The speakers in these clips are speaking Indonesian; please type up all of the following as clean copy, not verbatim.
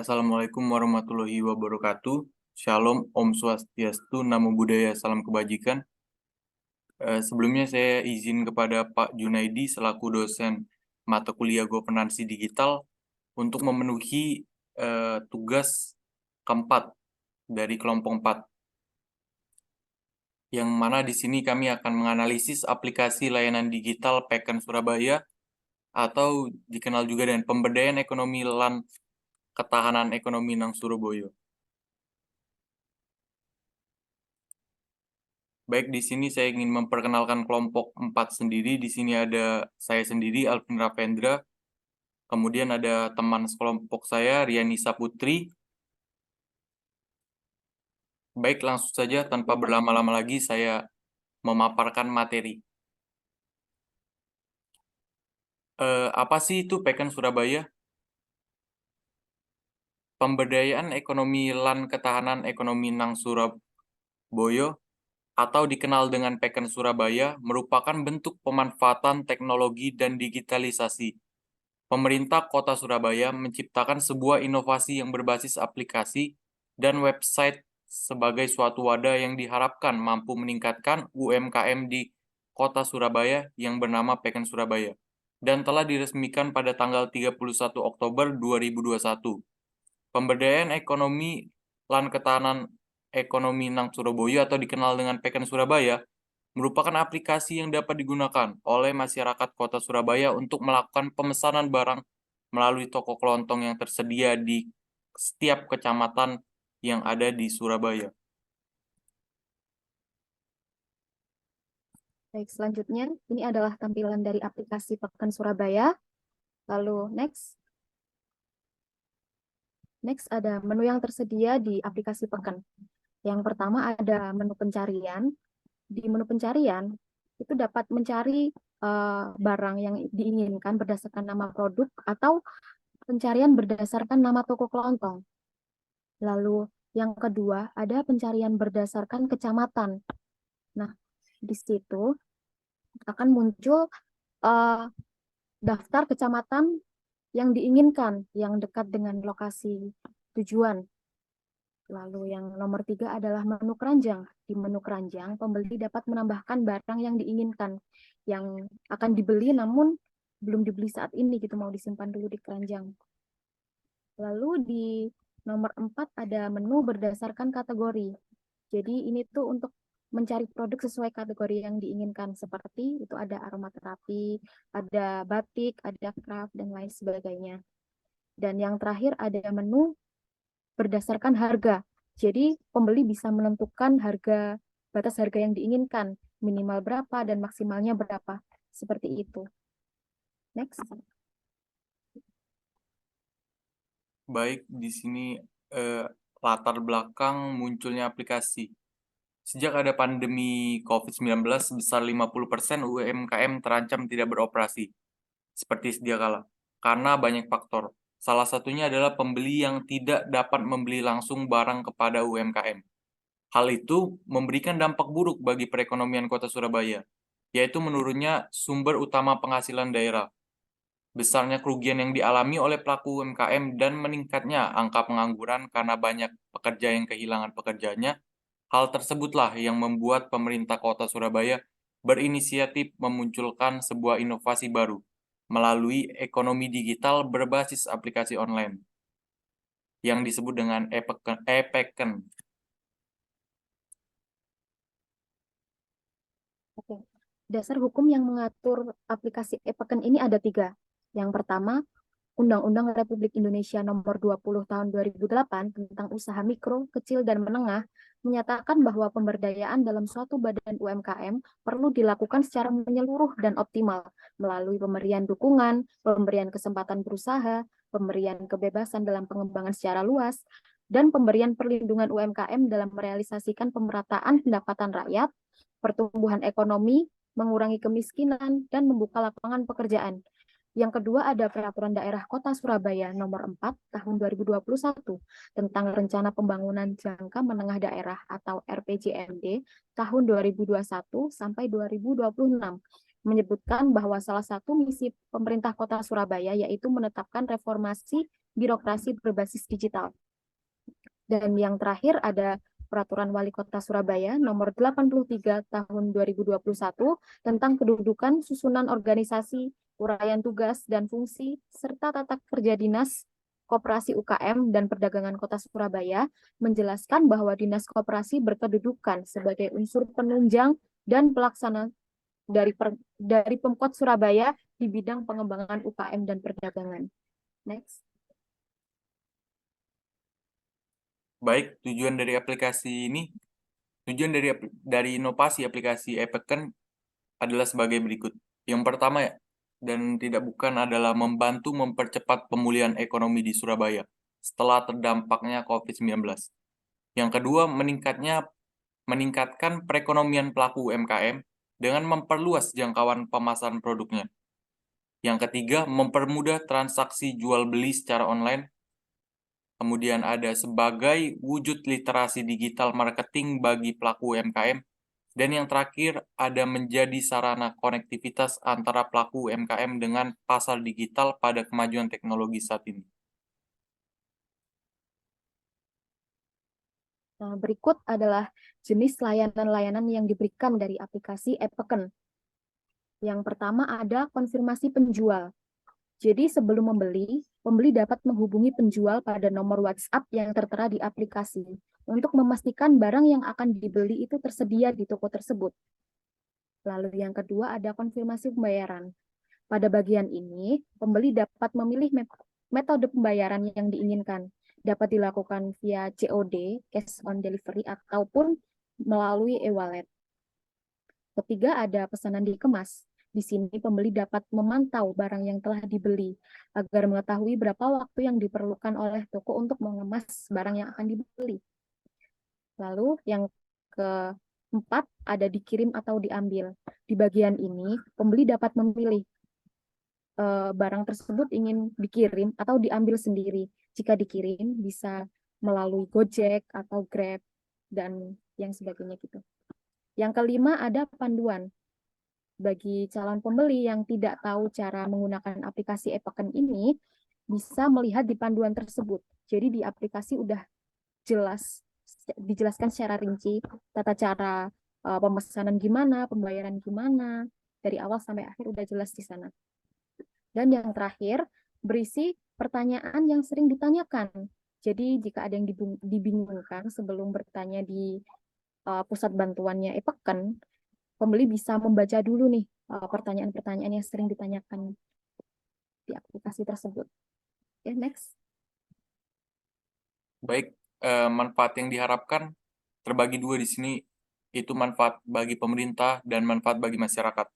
Assalamualaikum warahmatullahi wabarakatuh. Shalom, Om Swastiastu, Namo Buddhaya, Salam Kebajikan. Sebelumnya saya izin kepada Pak Junaidi selaku dosen mata kuliah Governansi Digital untuk memenuhi tugas keempat dari kelompok 4, yang mana di sini kami akan menganalisis aplikasi layanan digital Peken Surabaya atau dikenal juga dengan pemberdayaan ekonomi lan ketahanan ekonomi nang Surabaya. Baik, di sini saya ingin memperkenalkan kelompok 4 sendiri. Di sini ada saya sendiri, Alvin Ravendra. Kemudian ada teman sekelompok saya, Rianisa Putri. Baik, langsung saja tanpa berlama-lama lagi saya memaparkan materi. Apa sih itu Peken Surabaya? Pemberdayaan ekonomi lan ketahanan ekonomi nang Surabaya atau dikenal dengan Peken Surabaya merupakan bentuk pemanfaatan teknologi dan digitalisasi. Pemerintah Kota Surabaya menciptakan sebuah inovasi yang berbasis aplikasi dan website sebagai suatu wadah yang diharapkan mampu meningkatkan UMKM di Kota Surabaya yang bernama Peken Surabaya dan telah diresmikan pada tanggal 31 Oktober 2021. Pemberdayaan ekonomi lan ketahanan ekonomi nang Surabaya atau dikenal dengan Peken Surabaya merupakan aplikasi yang dapat digunakan oleh masyarakat Kota Surabaya untuk melakukan pemesanan barang melalui toko kelontong yang tersedia di setiap kecamatan yang ada di Surabaya. Baik, selanjutnya ini adalah tampilan dari aplikasi Peken Surabaya. Lalu next ada menu yang tersedia di aplikasi Peken. Yang pertama ada menu pencarian. Di menu pencarian itu dapat mencari barang yang diinginkan berdasarkan nama produk atau pencarian berdasarkan nama toko kelontong. Lalu yang kedua ada pencarian berdasarkan kecamatan. Nah, di situ akan muncul daftar kecamatan yang diinginkan, yang dekat dengan lokasi tujuan. Lalu yang nomor 3 adalah menu keranjang. Di menu keranjang, pembeli dapat menambahkan barang yang diinginkan, yang akan dibeli namun belum dibeli saat ini, gitu, mau disimpan dulu di keranjang. Lalu di nomor 4 ada menu berdasarkan kategori. Jadi ini tuh untuk mencari produk sesuai kategori yang diinginkan, seperti itu ada aromaterapi, ada batik, ada craft, dan lain sebagainya. Dan yang terakhir ada menu berdasarkan harga. Jadi pembeli bisa menentukan batas harga yang diinginkan, minimal berapa dan maksimalnya berapa. Seperti itu. Next. Baik, di sini latar belakang munculnya aplikasi. Sejak ada pandemi COVID-19, sebesar 50% UMKM terancam tidak beroperasi seperti sedia kala karena banyak faktor. Salah satunya adalah pembeli yang tidak dapat membeli langsung barang kepada UMKM. Hal itu memberikan dampak buruk bagi perekonomian Kota Surabaya, yaitu menurunnya sumber utama penghasilan daerah, besarnya kerugian yang dialami oleh pelaku UMKM, dan meningkatnya angka pengangguran karena banyak pekerja yang kehilangan pekerjaannya. Hal tersebutlah yang membuat pemerintah Kota Surabaya berinisiatif memunculkan sebuah inovasi baru melalui ekonomi digital berbasis aplikasi online yang disebut dengan e-Peken. Oke. Dasar hukum yang mengatur aplikasi e-Peken ini ada 3. Yang pertama, Undang-Undang Republik Indonesia Nomor 20 Tahun 2008 tentang usaha mikro, kecil, dan menengah menyatakan bahwa pemberdayaan dalam suatu badan UMKM perlu dilakukan secara menyeluruh dan optimal melalui pemberian dukungan, pemberian kesempatan berusaha, pemberian kebebasan dalam pengembangan secara luas, dan pemberian perlindungan UMKM dalam merealisasikan pemerataan pendapatan rakyat, pertumbuhan ekonomi, mengurangi kemiskinan, dan membuka lapangan pekerjaan. Yang kedua ada Peraturan Daerah Kota Surabaya Nomor 4 Tahun 2021 tentang Rencana Pembangunan Jangka Menengah Daerah atau RPJMD tahun 2021 sampai 2026 menyebutkan bahwa salah satu misi pemerintah Kota Surabaya yaitu menetapkan reformasi birokrasi berbasis digital. Dan yang terakhir ada Peraturan Wali Kota Surabaya nomor 83 tahun 2021 tentang kedudukan, susunan organisasi, uraian tugas dan fungsi, serta tata kerja Dinas Koperasi UKM dan Perdagangan Kota Surabaya menjelaskan bahwa Dinas Koperasi berkedudukan sebagai unsur penunjang dan pelaksana dari Pemkot Surabaya di bidang pengembangan UKM dan perdagangan. Next. Baik, tujuan dari inovasi aplikasi Epeken adalah sebagai berikut. Yang pertama ya, dan tidak bukan adalah membantu mempercepat pemulihan ekonomi di Surabaya setelah terdampaknya COVID-19. Yang kedua, meningkatkan perekonomian pelaku UMKM dengan memperluas jangkauan pemasaran produknya. Yang ketiga, mempermudah transaksi jual beli secara online. Kemudian ada sebagai wujud literasi digital marketing bagi pelaku UMKM. Dan yang terakhir, ada menjadi sarana konektivitas antara pelaku UMKM dengan pasar digital pada kemajuan teknologi saat ini. Nah, berikut adalah jenis layanan-layanan yang diberikan dari aplikasi Epeken. Yang pertama ada konfirmasi penjual. Jadi sebelum membeli, pembeli dapat menghubungi penjual pada nomor WhatsApp yang tertera di aplikasi untuk memastikan barang yang akan dibeli itu tersedia di toko tersebut. Lalu yang kedua ada konfirmasi pembayaran. Pada bagian ini, pembeli dapat memilih metode pembayaran yang diinginkan. Dapat dilakukan via COD, cash on delivery, ataupun melalui e-wallet. Ketiga ada pesanan dikemas. Di sini pembeli dapat memantau barang yang telah dibeli agar mengetahui berapa waktu yang diperlukan oleh toko untuk mengemas barang yang akan dibeli. Lalu yang keempat ada dikirim atau diambil. Di bagian ini pembeli dapat memilih barang tersebut ingin dikirim atau diambil sendiri. Jika dikirim bisa melalui Gojek atau Grab dan yang sebagainya gitu. Yang kelima ada panduan. Bagi calon pembeli yang tidak tahu cara menggunakan aplikasi Epeken ini, bisa melihat di panduan tersebut. Jadi di aplikasi udah dijelaskan secara rinci tata cara pemesanan gimana, pembayaran gimana, dari awal sampai akhir udah jelas di sana. Dan yang terakhir, berisi pertanyaan yang sering ditanyakan. Jadi jika ada yang dibingungkan sebelum bertanya di pusat bantuannya Epeken, pembeli bisa membaca dulu nih pertanyaan-pertanyaan yang sering ditanyakan di aplikasi tersebut. Oke, next. Baik, manfaat yang diharapkan terbagi dua di sini, itu manfaat bagi pemerintah dan manfaat bagi masyarakat.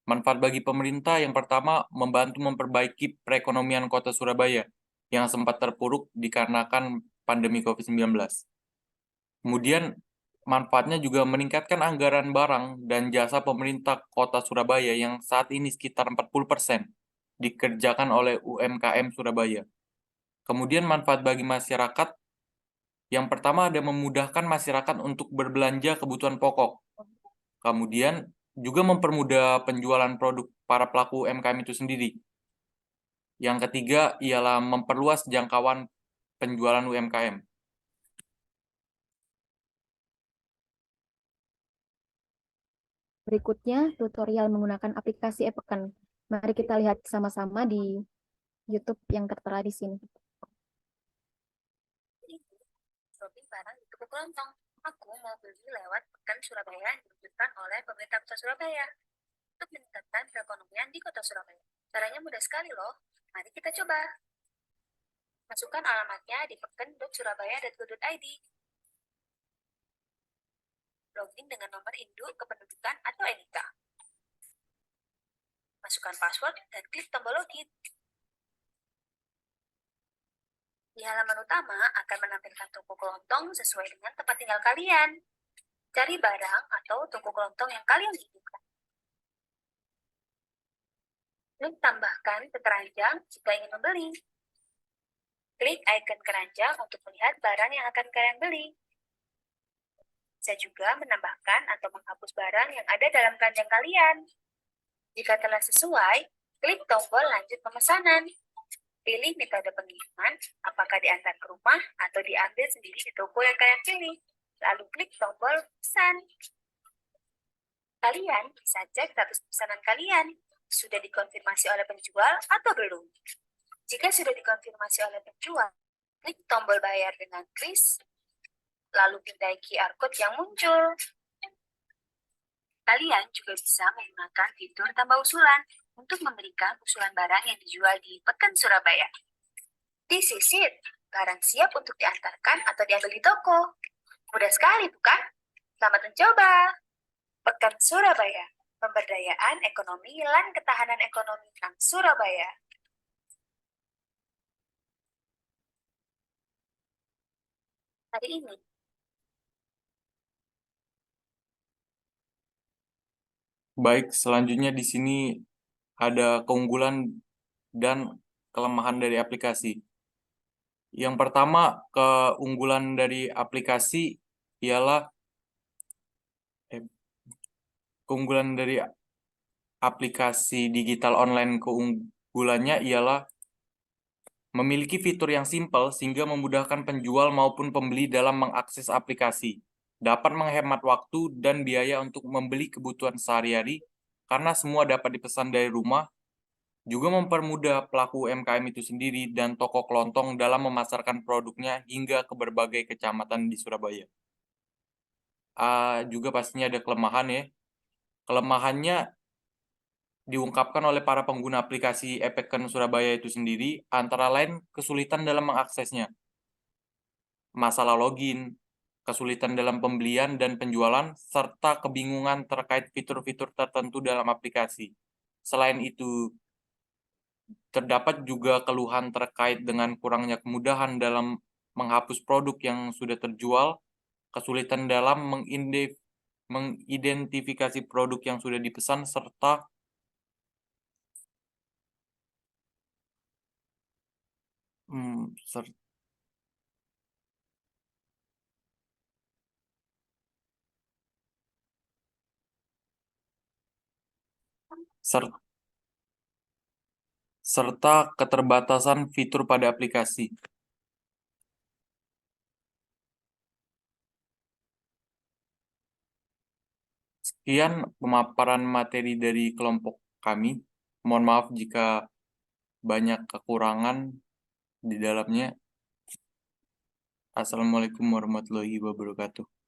Manfaat bagi pemerintah yang pertama, membantu memperbaiki perekonomian kota Surabaya yang sempat terpuruk dikarenakan pandemi COVID-19. Kemudian, manfaatnya juga meningkatkan anggaran barang dan jasa pemerintah kota Surabaya yang saat ini sekitar 40% dikerjakan oleh UMKM Surabaya. Kemudian manfaat bagi masyarakat, yang pertama ada memudahkan masyarakat untuk berbelanja kebutuhan pokok. Kemudian juga mempermudah penjualan produk para pelaku UMKM itu sendiri. Yang ketiga ialah memperluas jangkauan penjualan UMKM. Berikutnya, tutorial menggunakan aplikasi Epeken. Mari kita lihat sama-sama di YouTube yang tertera di sini. Shopping barang di toko kelontong. Aku mau beli lewat Pekan Surabaya yang diluncurkan oleh pemerintah Kota Surabaya untuk meningkatkan perekonomian di Kota Surabaya. Caranya mudah sekali loh. Mari kita coba. Masukkan alamatnya di peken.surabaya.go.id. Login dengan nomor induk kependudukan atau NIK. Masukkan password dan klik tombol login. Di halaman utama akan menampilkan toko kelontong sesuai dengan tempat tinggal kalian. Cari barang atau toko kelontong yang kalian inginkan. Klik tambahkan ke keranjang jika ingin membeli. Klik icon keranjang untuk melihat barang yang akan kalian beli. Bisa juga menambahkan atau menghapus barang yang ada dalam keranjang kalian. Jika telah sesuai, klik tombol lanjut pemesanan. Pilih metode pengiriman, apakah diantar ke rumah atau diambil sendiri di toko yang kalian pilih. Lalu klik tombol pesan. Kalian bisa cek status pesanan kalian. Sudah dikonfirmasi oleh penjual atau belum? Jika sudah dikonfirmasi oleh penjual, klik tombol bayar dengan kris, lalu pindai QR Code yang muncul. Kalian juga bisa menggunakan fitur tambah usulan untuk memberikan usulan barang yang dijual di Pekan Surabaya. This is it. Barang siap untuk diantarkan atau diambil di toko. Mudah sekali, bukan? Selamat mencoba. Pekan Surabaya. Pemberdayaan ekonomi lan ketahanan ekonomi nang Surabaya. Hari ini, Baik, selanjutnya di sini ada keunggulan dan kelemahan dari aplikasi. Yang pertama, keunggulan dari aplikasi ialah keunggulan dari aplikasi digital online keunggulannya ialah memiliki fitur yang simpel sehingga memudahkan penjual maupun pembeli dalam mengakses aplikasi. Dapat menghemat waktu dan biaya untuk membeli kebutuhan sehari-hari karena semua dapat dipesan dari rumah. Juga mempermudah pelaku UMKM itu sendiri dan toko kelontong dalam memasarkan produknya hingga ke berbagai kecamatan di Surabaya. Juga pastinya ada kelemahan ya. Kelemahannya diungkapkan oleh para pengguna aplikasi Epeken Surabaya itu sendiri, antara lain kesulitan dalam mengaksesnya, masalah login, kesulitan dalam pembelian dan penjualan, serta kebingungan terkait fitur-fitur tertentu dalam aplikasi. Selain itu, terdapat juga keluhan terkait dengan kurangnya kemudahan dalam menghapus produk yang sudah terjual, kesulitan dalam mengidentifikasi produk yang sudah dipesan, hmm, ser- ser- serta keterbatasan fitur pada aplikasi. Sekian pemaparan materi dari kelompok kami. Mohon maaf jika banyak kekurangan di dalamnya. Assalamualaikum warahmatullahi wabarakatuh.